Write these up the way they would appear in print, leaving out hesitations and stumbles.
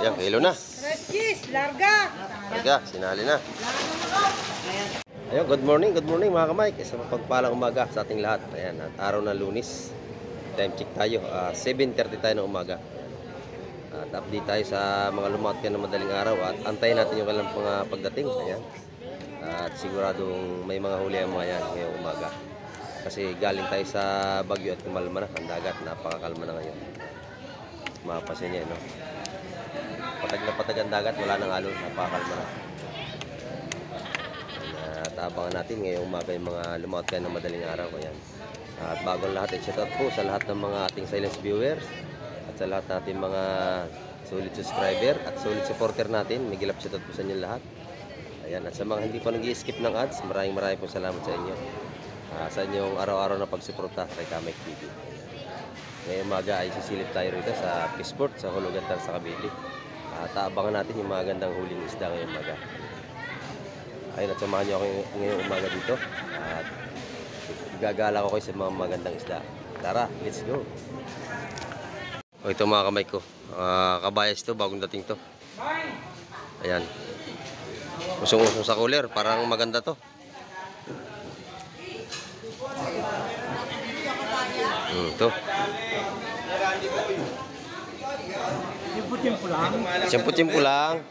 Ayan, kilo na. Reskis, larga. Larga, sinali na. Ayun, good morning mga kamay. Isa mapagpalang umaga sa ating lahat. Ayan, at araw na Lunes. Time check tayo, 7:30 tayo ng umaga. At update tayo sa mga lumakad ng madaling araw at antayin natin yung kanilang mga pagdating. Ayan. At siguradong may mga huli ang mga yan ngayong umaga. Kasi galing tayo sa Bagyo at kumalma na ang dagat. Napakakalma na ngayon. Mapapansin niya, no? Patag na patag ang dagat, wala nang alon, napakakalma na. At abangan natin ngayong umaga yung mga lumakad ng madaling araw. Ayan. At bago lahat, shoutout po sa lahat ng mga ating silent viewers at sa lahat natin mga solid subscriber at solid supporter natin. May gilap shoutout po sa inyo lahat. Ayan, at sa mga hindi pa nag-i-skip ng ads, maraming po salamat sa inyo. Sa inyong araw-araw na pagsuporta kay Kamek TV. Ngayong umaga ay sisilip tayo rito sa Peaceport, sa Hulugan sa Cavite. At abangan natin yung mga gandang huling isda ngayong umaga. Ayun, at samahan nyo ako ngayong umaga dito. At gagala ko kayo sa mga magandang isda. Tara, let's go! O ito mga kamay ko. Kabayas to, bagong dating to. Ayan. Usong-usong sa cooler, parang maganda to. Ito. Simpo-simpo lang. Simpo-simpo lang.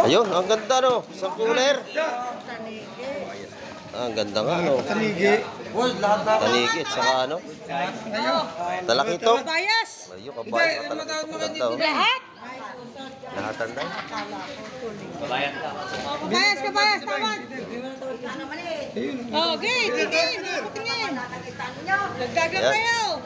Ayun, ang ganda no, sa cooler. Ang ganda nga no. Tanigi. Tanigi at saka ano? Talakito. Kabayas. Ayun, kabayas. Talakito. Lahat. Lahatan daw. Kabayas, tawag. Okay, tingin. Nagdagang kayo.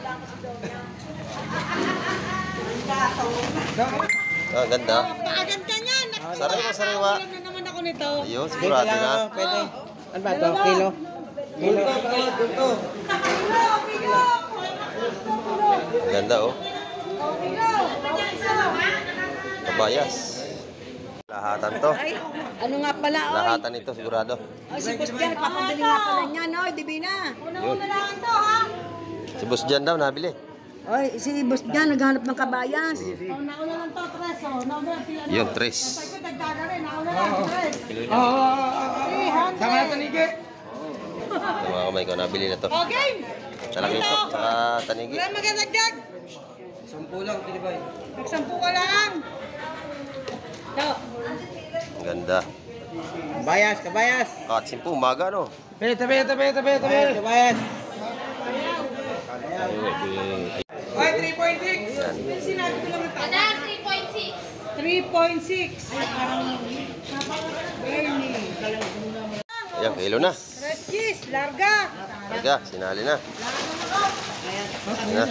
Ah, ganda. Paaganda niyan. Sariwa, sariwa. Alam na naman ako nito. Ayun, sigurado na. Pwede. Ano ba ito? Kilo? Ganda oh. Kabayas. Lahatan to. Ano nga pala, oy? Lahatan ito, sigurado. Si Boss Jan, papabili nga pala niya, no? Divina. Una lang to, ha? Si Boss Jan daw, nabili. Oy, si Boss Jan, naghanap ng kabayas. Nauna lang to, tres, oh. Yun, tres. Nagdaga rin, nauna lang, tres. Sama na tanigi. Ito mga kamay ko, nabili na to. Okay. Talakito, saka tanigi. Wala magandagdag. 10 lang, tinibay. Nagsampu ka lang. Ito. Ang ganda. Kabayas, kabayas. Kahit simpo, umaga no. Tabi. Kabayas. Ay, 3.6. Yan. Sinabi ko lang ito. 3.6. Ayan, kilo na. Reskis, larga. Larga, sinali na. Ayan na.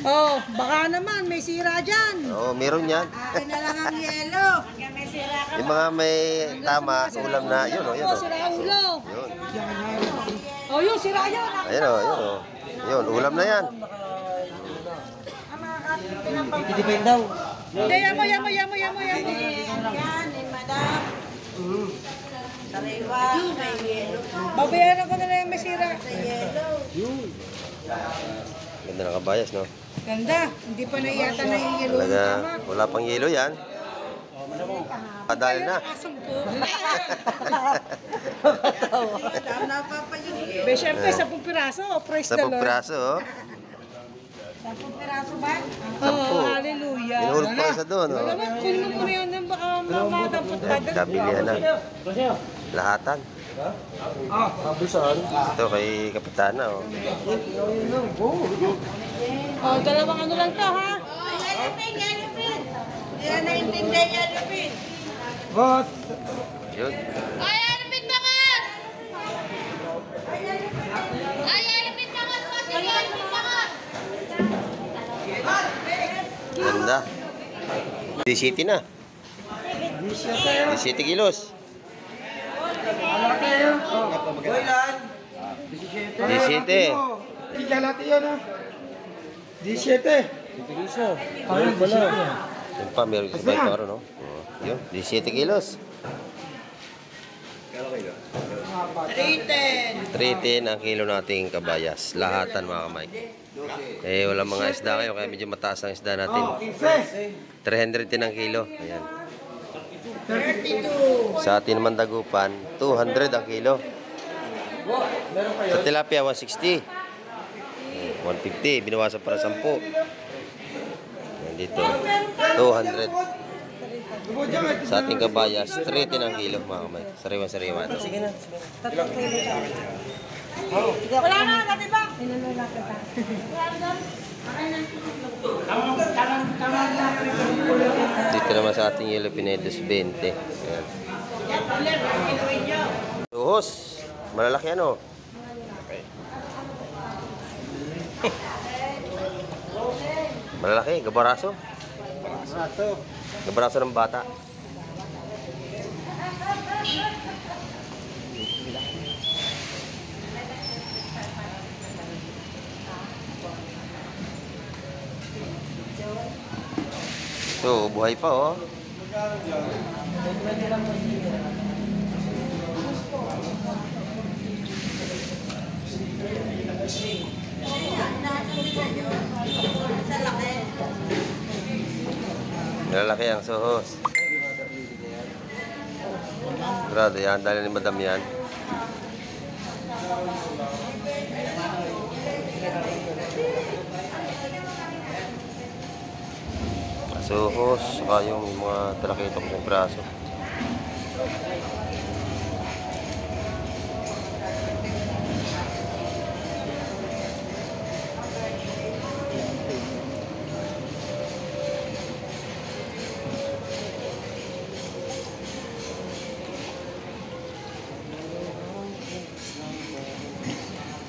Oh, baka naman may sira dyan. Oo, meron yan. Akin na lang ang yelo. May sira ka. Yung mga may tama, ulam na. Yun o, yun o. Sira ulo. Yun. Oh, yun, sira yun. Ayun o, yun o. Yun, ulam na yan. Ititipin daw. Yamo. Yan, madam. Sariwa, may yelo. Babayaran ko na lang yung may sira. Ganda ng kabayas, no? Ganda. Hindi pa naiyata na yung yelo. Talaga, wala pang yelo yan. Padali na. Be, syempre, 10 piraso. Praise the 10 Lord. piraso, oh. 10 piraso ba? 10. Oo, hallelujah. Inuhulog pa isa doon, oh. Alam mo, kunin mo na yun ng baka mamadampot pa. Kabilihan na. Lahatan. Ito kay Kapitana, oh. Oh, dalawang ano lang to, ha? Yan na intindihan yan, Boss. Yun. Ay, alapit bangas! Ay, alapit bangas! Ay, alapit bangas! Ganda. 17 na. 17 kilos. Ilan? 17. Ikalati yun, ha? 17. Ayun, wala. Yun pa, meron sa bayo ito, no? Yun, 17 kilos. 310. 310 ang kilo nating kabayas. Lahatan mga kamike. Eh, walang mga isda kayo, kaya medyo mataas ang isda natin. 310 ang kilo. Ayan. Sa atin naman dagupan, 200 ang kilo. Sa tilapia, 160. 150, binawasan para 10. Ayan dito, 200. Sa ating kabayas, 310 ang kilo mga kamay. Sariwan-sariwan. Sige na. Wala na, dati ba? Dito naman sa ating Yellow Pinedos, 20. Ayan. Tuhos. Malalaki ano? Malalaki, gabaraso. Gabaraso ng bata. So, buhay pa oh. Malalaki ang suhos. Grado yan, dahil ni madam yan. Suhos, saka yung mga talakita ko sa braso.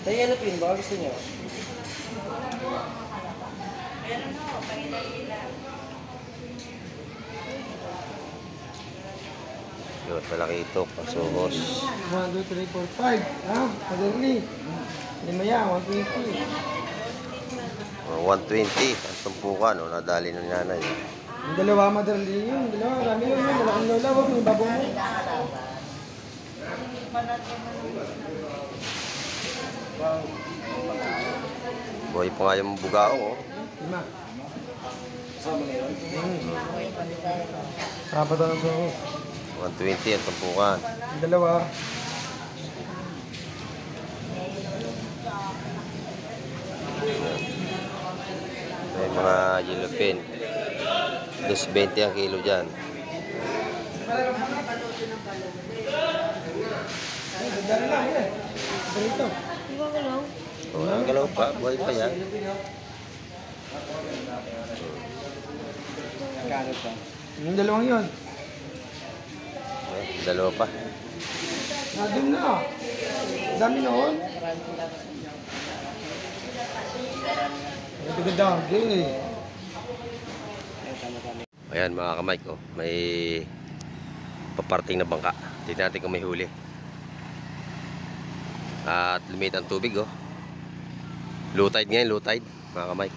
Tayo ano pin ba? Gusto niyo? Yun, malaki ito, pasuhos. 1, 2, 3, 4, 5. Ha? Madali. Lima yan, 120. 120, ang tumpukan, oh, nadali ng nanay. Yung dalawa madali yun. Dalawa, marami yun. Malaking lola. Huwag may babong mo. Buhay pa nga yung bugao, oh. Lima. Apat ang suho. 120 ang tumpukan. Yung dalawa. May mga yellow pin. 220 ang kilo dyan. Dali lang eh. Dito. Oh, ang galaw pa, buhay pa yan. Yung dalawang yun. Dalawa pa. Nadun na. Dami noon. Ito ganda. Okay. Ayan mga kamay ko, may paparting na bangka. Tignan natin kung may huli. At lumit ang tubig oh. Low tide ngayon, low tide mga kamay.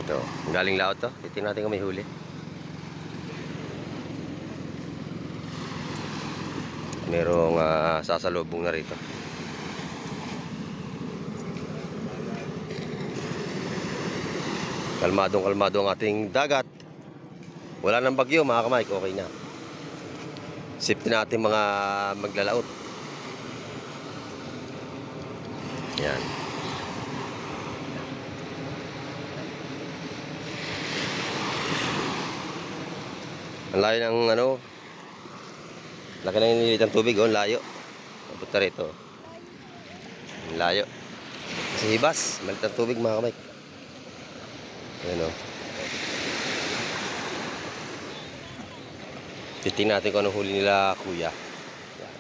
Ito, galing laot to. Tignan natin kung may huli. Merong sasalubong na rito. Kalmadong-kalmado ang ating dagat. Wala nang bagyo mga kamay, okay na. Safety na ating mga maglalaot. Yan. Ang layo ng ano, laki na nililit ang tubig oh, layo. Punta rito. Ang layo. Kasi hibas, malit ang tubig mga kamay. Ayan o. Titingnan natin kung anong huli nila kuya. Ayan.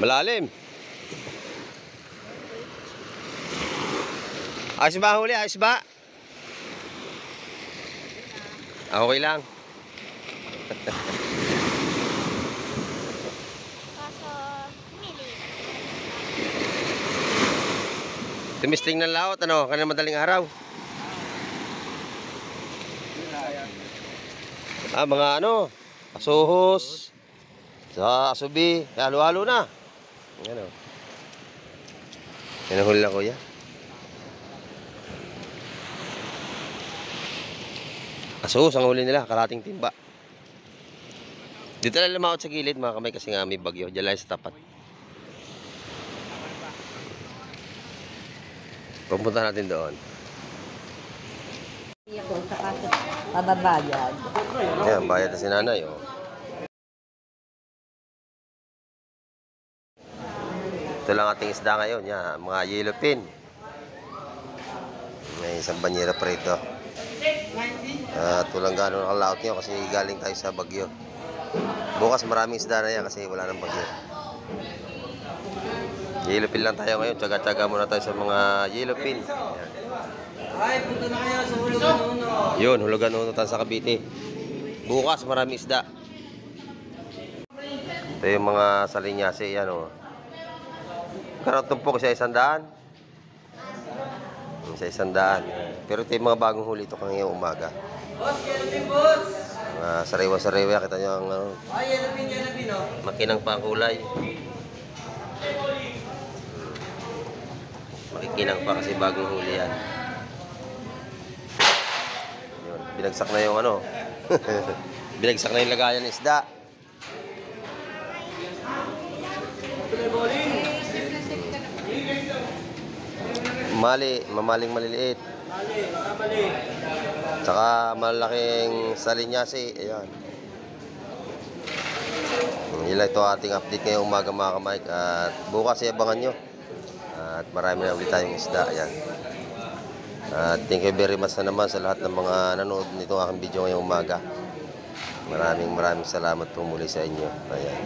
Malalim. Ayos ba ang huli? Ayos ba? Okay lang. Kaso, humili. Tumisting ng laot, ano? Kanina madaling araw. Mga ano? Kasuhos. Sa asubi. Halo-halo na. Yan o. Yan ang huli na kuya. Kasuhos ang huli nila. Kalating timba. Dito lang lumakot sa gilid mga kamay kasi nga may bagyo. Diyan lang sa tapat. Pupunta natin doon. Pababayad. Yan, bayad na si nanay. Oh. Ito lang ating isda ngayon. Yan, mga yellowfin. May isang banyera pa rito. At walang gano'n nakalaot nyo kasi galing tayo sa bagyo. Bukas maraming isda na yan kasi wala nang bagyo. Yellowfin lang tayo ngayon. Tsaga-tsaga muna tayo sa mga yellowfin. Ay, punta na kayo sa Hulugan-Uno. Yun, Hulugan-Uno tayo sa Cavite. Bukas maraming isda. Ito yung mga salinyasi. Yan o. Karoon tumpok sa 100. Sa 100. Pero ito yung mga bagong huli ito ngayong umaga. Boss, yellowfin, boss. Mga sariwa-sariwa. Kita nyo ang Ay, yellowfin, oh. makinang pangkulay. Makikinang pa kasi bagong huli yan. Yun, binagsak na yung ano. Binagsak na yung lagayan ng isda. Mamaling maliliit. Tsaka malaking salinyasi. Ayan. Yun lang ito ating update ngayong umaga mga kamay. At bukas iabangan nyo. At marami na ulit tayong isda. Ayan. At thank you very much na naman sa lahat ng mga nanood nitong aking video ngayong umaga. Maraming salamat po muli sa inyo. Ayan.